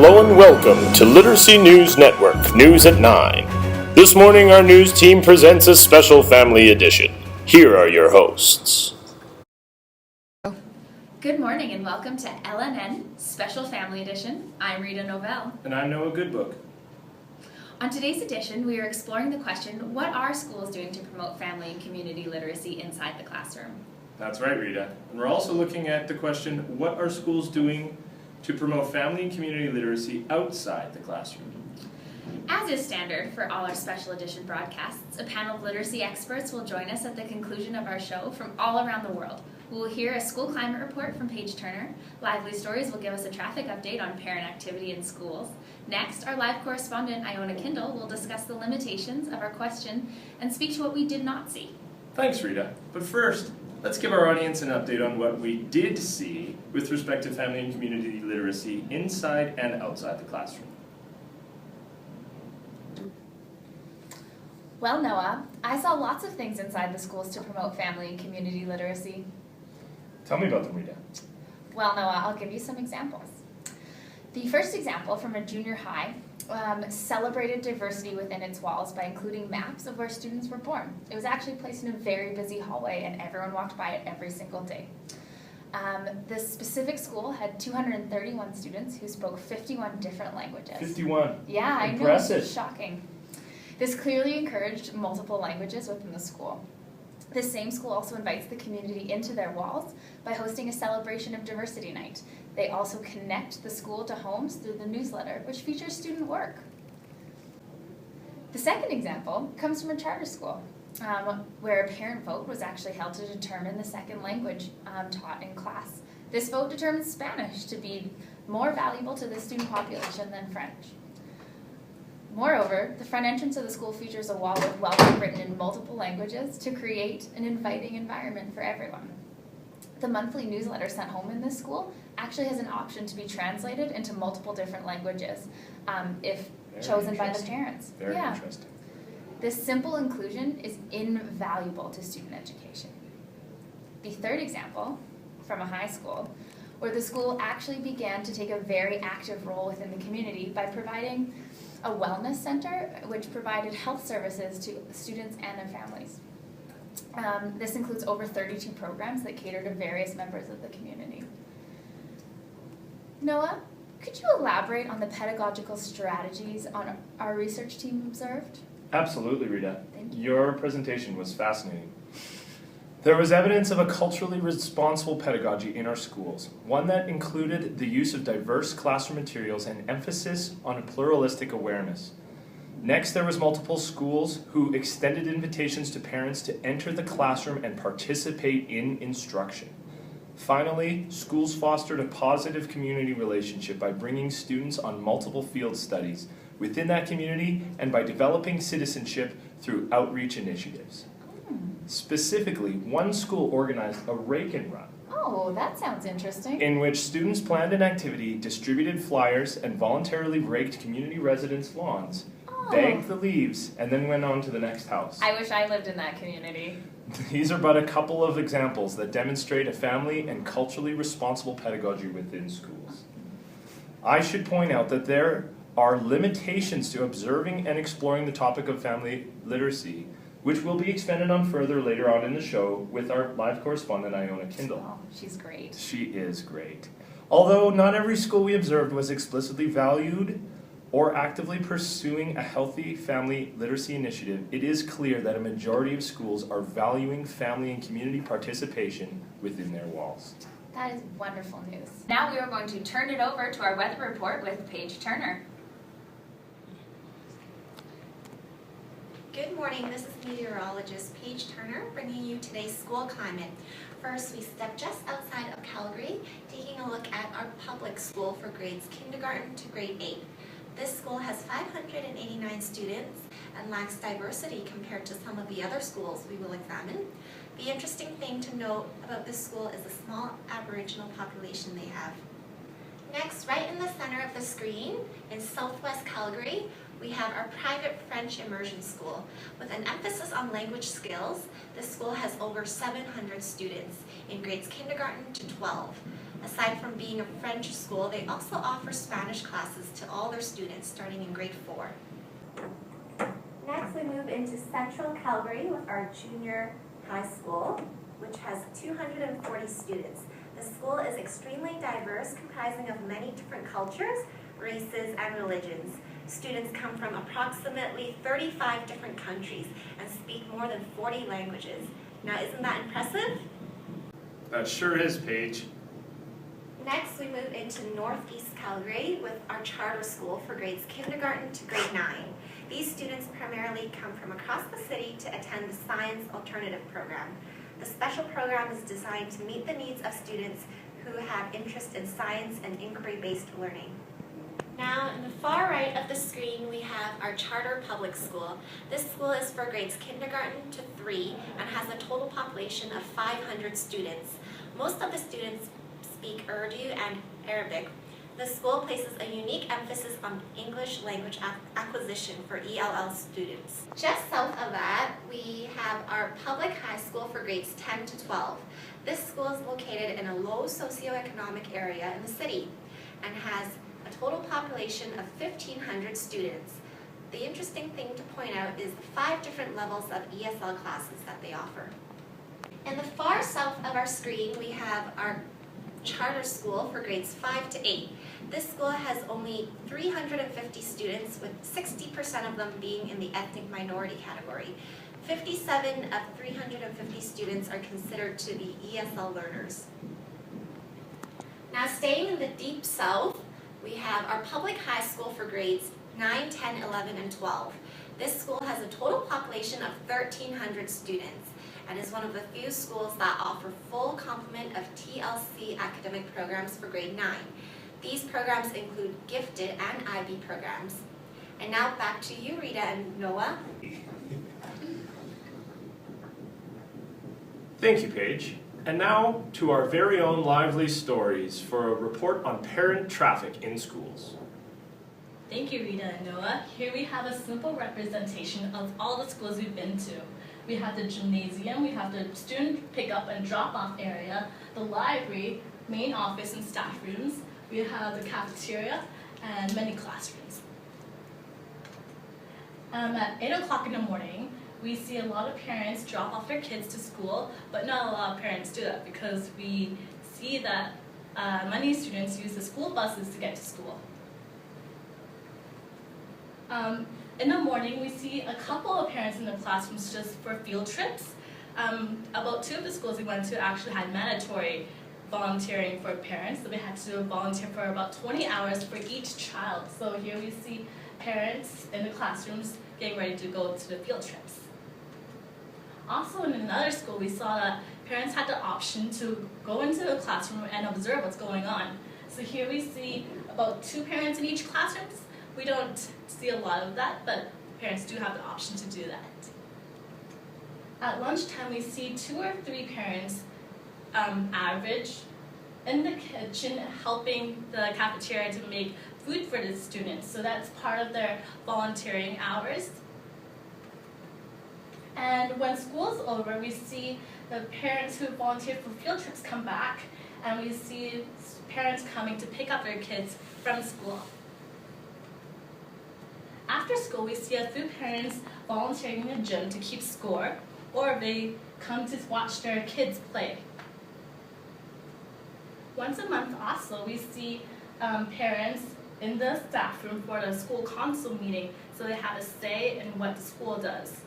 Hello and welcome to Literacy News Network, News at 9. This morning our news team presents a special family edition. Here are your hosts. Good morning and welcome to LNN Special Family Edition. I'm Rita Novell. And I'm Noah Goodbook. On today's edition, we are exploring the question, what are schools doing to promote family and community literacy inside the classroom? That's right, Rita. And we're also looking at the question, what are schools doing to promote family and community literacy outside the classroom? As is standard for all our special edition broadcasts, a panel of literacy experts will join us at the conclusion of our show from all around the world. We will hear a school climate report from Paige Turner. Lively Stories will give us a traffic update on parent activity in schools. Next, our live correspondent Iona Kindle will discuss the limitations of our question and speak to what we did not see. Thanks, Rita. But first, let's give our audience an update on what we did see with respect to family and community literacy inside and outside the classroom. Well, Noah, I saw lots of things inside the schools to promote family and community literacy. Tell me about them, Rita. Well, Noah, I'll give you some examples. The first example from a junior high celebrated diversity within its walls by including maps of where students were born. It was actually placed in a very busy hallway and everyone walked by it every single day. This specific school had 231 students who spoke 51 different languages. 51. Yeah, I know, Impressive. it's shocking. This clearly encouraged multiple languages within the school. This same school also invites the community into their walls by hosting a celebration of diversity night. They also connect the school to homes through the newsletter, which features student work. The second example comes from a charter school, where a parent vote was actually held to determine the second language taught in class. This vote determined Spanish to be more valuable to the student population than French. Moreover, the front entrance of the school features a wall with welcome written in multiple languages to create an inviting environment for everyone. The monthly newsletter sent home in this school actually has an option to be translated into multiple different languages if chosen by the parents. Very interesting. This simple inclusion is invaluable to student education. The third example from a high school, where the school actually began to take a very active role within the community by providing a wellness center which provided health services to students and their families. This includes over 32 programs that cater to various members of the community. Noah, could you elaborate on the pedagogical strategies our research team observed? Absolutely, Rita. Thank you. Your presentation was fascinating. There was evidence of a culturally responsible pedagogy in our schools, one that included the use of diverse classroom materials and emphasis on a pluralistic awareness. Next, there was multiple schools who extended invitations to parents to enter the classroom and participate in instruction. Finally, schools fostered a positive community relationship by bringing students on multiple field studies within that community and by developing citizenship through outreach initiatives. Specifically, one school organized a rake and run. Oh, that sounds interesting. In which students planned an activity, distributed flyers, and voluntarily raked community residents' lawns, bagged the leaves, and then went on to the next house. I wish I lived in that community. These are but a couple of examples that demonstrate a family and culturally responsible pedagogy within schools. I should point out that there are limitations to observing and exploring the topic of family literacy, which will be expanded on further later on in the show with our live correspondent, Iona Kindle. Oh, she's great. She is great. Although not every school we observed was explicitly valued or actively pursuing a healthy family literacy initiative, it is clear that a majority of schools are valuing family and community participation within their walls. That is wonderful news. Now we are going to turn it over to our weather report with Paige Turner. Good morning, this is meteorologist Paige Turner bringing you today's school climate. First, we step just outside of Calgary, taking a look at our public school for grades kindergarten to grade 8. This school has 589 students and lacks diversity compared to some of the other schools we will examine. The interesting thing to note about this school is the small Aboriginal population they have. Next, right in the center of the screen, in Southwest Calgary, we have our private French immersion school. With an emphasis on language skills, this school has over 700 students in grades kindergarten to 12. Aside from being a French school, they also offer Spanish classes to all their students starting in grade 4. Next, we move into Central Calgary with our junior high school, which has 240 students. The school is extremely diverse, comprising of many different cultures, races, and religions. Students come from approximately 35 different countries and speak more than 40 languages. Now, isn't that impressive? That sure is, Paige. Next, we move into Northeast Calgary with our charter school for grades kindergarten to grade 9. These students primarily come from across the city to attend the Science Alternative Program. The special program is designed to meet the needs of students who have interest in science and inquiry-based learning. Now, in the far right of the screen, we have our charter public school. This school is for grades kindergarten to 3 and has a total population of 500 students. Most of the students speak Urdu and Arabic. The school places a unique emphasis on English language acquisition for ELL students. Just south of that, we have our public high school for grades 10 to 12. This school is located in a low socioeconomic area in the city and has a total population of 1,500 students. The interesting thing to point out is the 5 different levels of ESL classes that they offer. In the far south of our screen, we have our charter school for grades 5 to 8. This school has only 350 students, with 60% of them being in the ethnic minority category. 57 of 350 students are considered to be ESL learners. Now, staying in the deep south, we have our public high school for grades 9, 10, 11, and 12. This school has a total population of 1,300 students and is one of the few schools that offer full complement of TLC academic programs for grade 9. These programs include gifted and IB programs. And now back to you, Rita and Noah. Thank you, Paige. And now to our very own lively stories for a report on parent traffic in schools. Thank you, Rita and Noah. Here we have a simple representation of all the schools we've been to. We have the gymnasium, we have the student pickup and drop-off area, the library, main office and staff rooms, we have the cafeteria, and many classrooms. At 8 o'clock in the morning, we see a lot of parents drop off their kids to school, but not a lot of parents do that because we see that many students use the school buses to get to school. In the morning, we see a couple of parents in the classrooms just for field trips. About 2 of the schools we went to actually had mandatory volunteering for parents, so they had to volunteer for about 20 hours for each child. So here we see parents in the classrooms getting ready to go to the field trips. Also in another school, we saw that parents had the option to go into the classroom and observe what's going on. So here we see about 2 parents in each classroom. We don't see a lot of that, but parents do have the option to do that. At lunchtime, we see 2 or 3 parents average in the kitchen helping the cafeteria to make food for the students. So that's part of their volunteering hours. And when school's over, we see the parents who volunteered for field trips come back, and we see parents coming to pick up their kids from school. After school, we see a few parents volunteering in the gym to keep score, or they come to watch their kids play. Once a month also, we see parents in the staff room for the school council meeting, so they have a say in what the school does.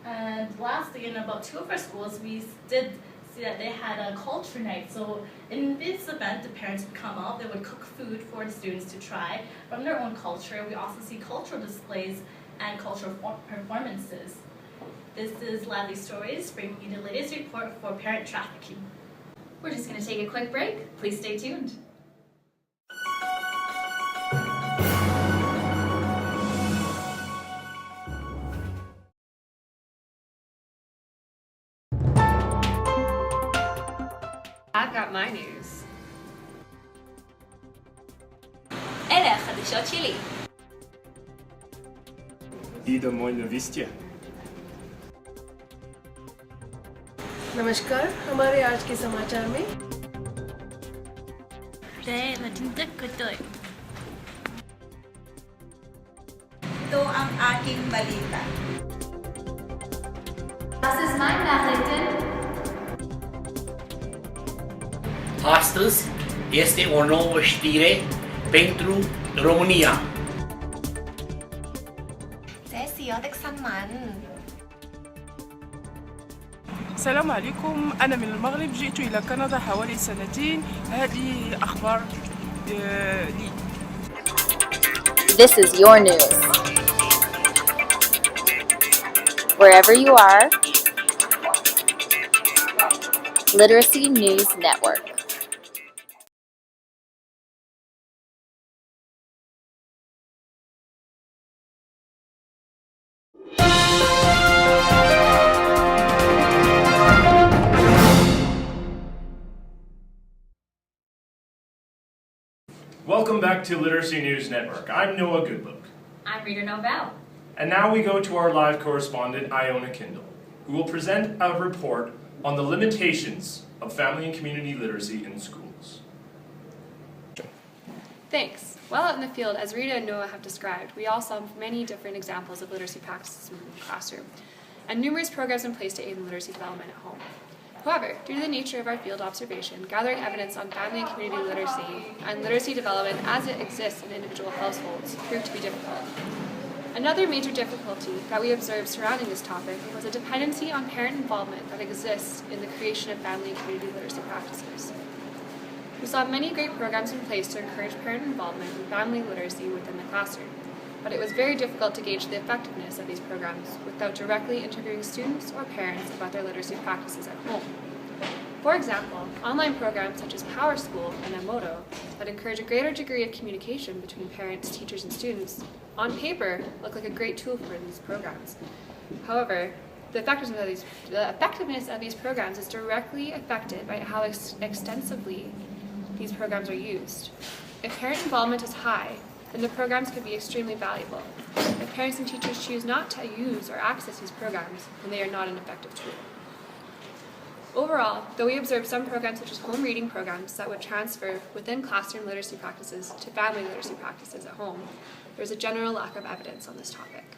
And lastly, in about 2 of our schools, we did see that they had a culture night. So in this event, the parents would come out, they would cook food for the students to try from their own culture. We also see cultural displays and cultural performances. This is Lively Stories, bringing you the latest report for parent trafficking. We're just going to take a quick break. Please stay tuned. I've got my news. אלה החדשות שלי. Ida moje новости. नमस्कार, हमारे आज के समाचार में Today, natindig kutoy. Ito ang aking balita. Das ist mein Nachrichten. Astăzi este o nouă știre pentru România. Zesiyodek Sanman. السلام عليكم. أنا من المغرب، جئت إلى كندا حوالي سنتين. هذه أخبار لي. This is your news. Wherever you are, Literacy News Network. Welcome back to Literacy News Network. I'm Noah Goodbook. I'm Rita Novell. And now we go to our live correspondent, Iona Kindle, who will present a report on the limitations of family and community literacy in schools. Thanks. Well out in the field, as Rita and Noah have described, we all saw many different examples of literacy practices in the classroom, and numerous programs in place to aid in literacy development at home. However, due to the nature of our field observation, gathering evidence on family and community literacy and literacy development as it exists in individual households proved to be difficult. Another major difficulty that we observed surrounding this topic was a dependency on parent involvement that exists in the creation of family and community literacy practices. We saw many great programs in place to encourage parent involvement in family literacy within the classroom, but it was very difficult to gauge the effectiveness of these programs without directly interviewing students or parents about their literacy practices at home. For example, online programs such as PowerSchool and Emoto that encourage a greater degree of communication between parents, teachers, and students, on paper look like a great tool for these programs. However, the effectiveness of these programs is directly affected by how extensively these programs are used. If parent involvement is high, then the programs could be extremely valuable. If parents and teachers choose not to use or access these programs, then they are not an effective tool. Overall, though we observed some programs such as home reading programs that would transfer within classroom literacy practices to family literacy practices at home, there's a general lack of evidence on this topic.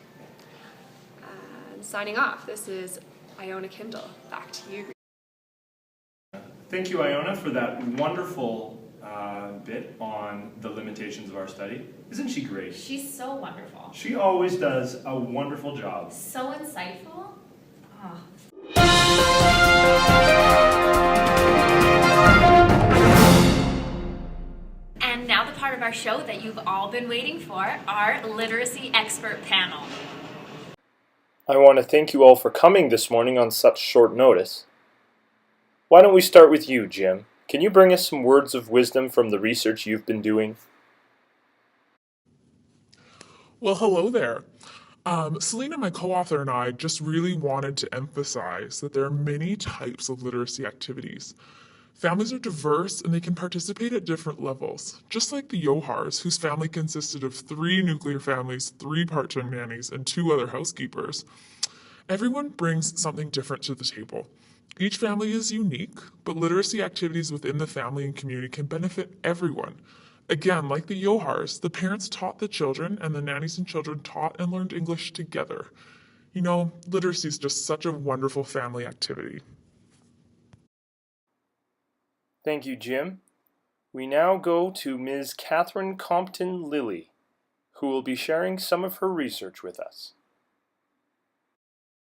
And signing off, this is Iona Kindle. Back to you. Thank you, Iona, for that wonderful bit on the limitations of our study. Isn't she great? She's so wonderful. She always does a wonderful job. So insightful. Oh. And now the part of our show that you've all been waiting for, our literacy expert panel. I want to thank you all for coming this morning on such short notice. Why don't we start with you, Jim? Can you bring us some words of wisdom from the research you've been doing? Well, hello there. Selena, my co-author, and I just really wanted to emphasize that there are many types of literacy activities. Families are diverse and they can participate at different levels, just like the Johars, whose family consisted of 3 nuclear families, 3 part-time nannies, and 2 other housekeepers. Everyone brings something different to the table. Each family is unique, but literacy activities within the family and community can benefit everyone. Again, like the Johars, the parents taught the children and the nannies and children taught and learned English together. You know, literacy is just such a wonderful family activity. Thank you, Jim. We now go to Ms. Catherine Compton-Lilly, who will be sharing some of her research with us.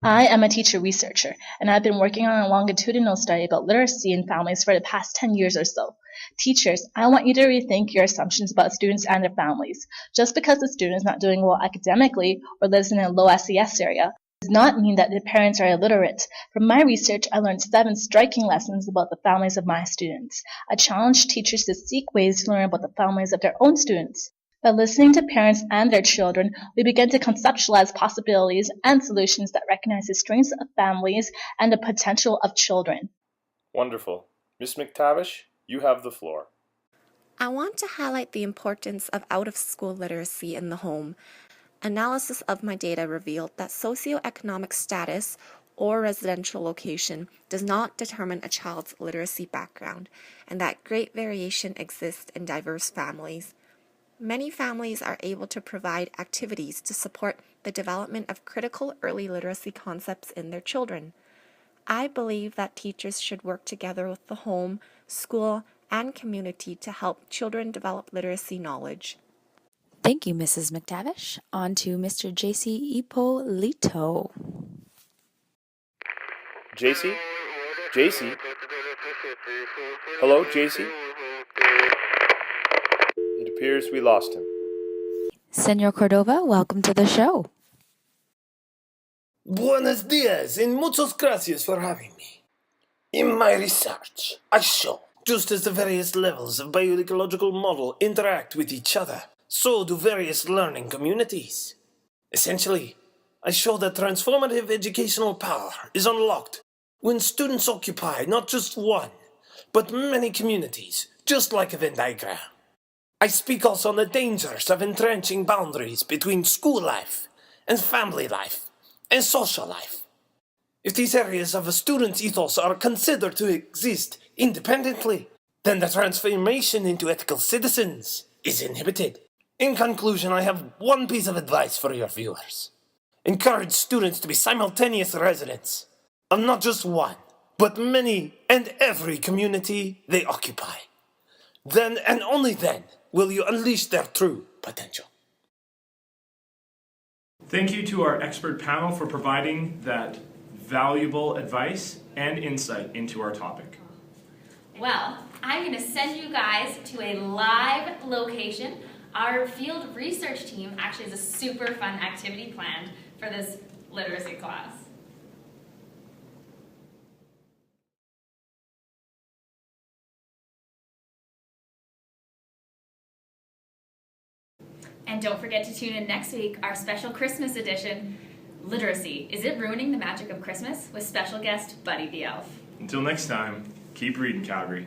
I am a teacher researcher, and I've been working on a longitudinal study about literacy in families for the past 10 years or so. Teachers, I want you to rethink your assumptions about students and their families. Just because the student is not doing well academically or lives in a low SES area does not mean that the parents are illiterate. From my research, I learned 7 striking lessons about the families of my students. I challenged teachers to seek ways to learn about the families of their own students. By listening to parents and their children, we begin to conceptualize possibilities and solutions that recognize the strengths of families and the potential of children. Wonderful. Ms. McTavish, you have the floor. I want to highlight the importance of out-of-school literacy in the home. Analysis of my data revealed that socioeconomic status, or residential location does not determine a child's literacy background, and that great variation exists in diverse families. Many families are able to provide activities to support the development of critical early literacy concepts in their children. I believe that teachers should work together with the home, school, and community to help children develop literacy knowledge. Thank you, Mrs. McTavish. On to Mr. JC Ippolito. JC? JC? Hello, JC? It appears we lost him. Senor Cordova, welcome to the show. Buenos dias and muchas gracias for having me. In my research, I show just as the various levels of bioecological model interact with each other, so do various learning communities. Essentially, I show that transformative educational power is unlocked when students occupy not just one, but many communities, just like a Venn diagram. I speak also on the dangers of entrenching boundaries between school life and family life and social life. If these areas of a student's ethos are considered to exist independently, then the transformation into ethical citizens is inhibited. In conclusion, I have one piece of advice for your viewers. Encourage students to be simultaneous residents of not just one, but many and every community they occupy. Then and only then will you unleash their true potential. Thank you to our expert panel for providing that valuable advice and insight into our topic. Well, I'm going to send you guys to a live location. Our field research team actually has a super fun activity planned for this literacy class. And don't forget to tune in next week, our special Christmas edition, Literacy. Is it ruining the magic of Christmas? With special guest Buddy the Elf. Until next time, keep reading, Calgary.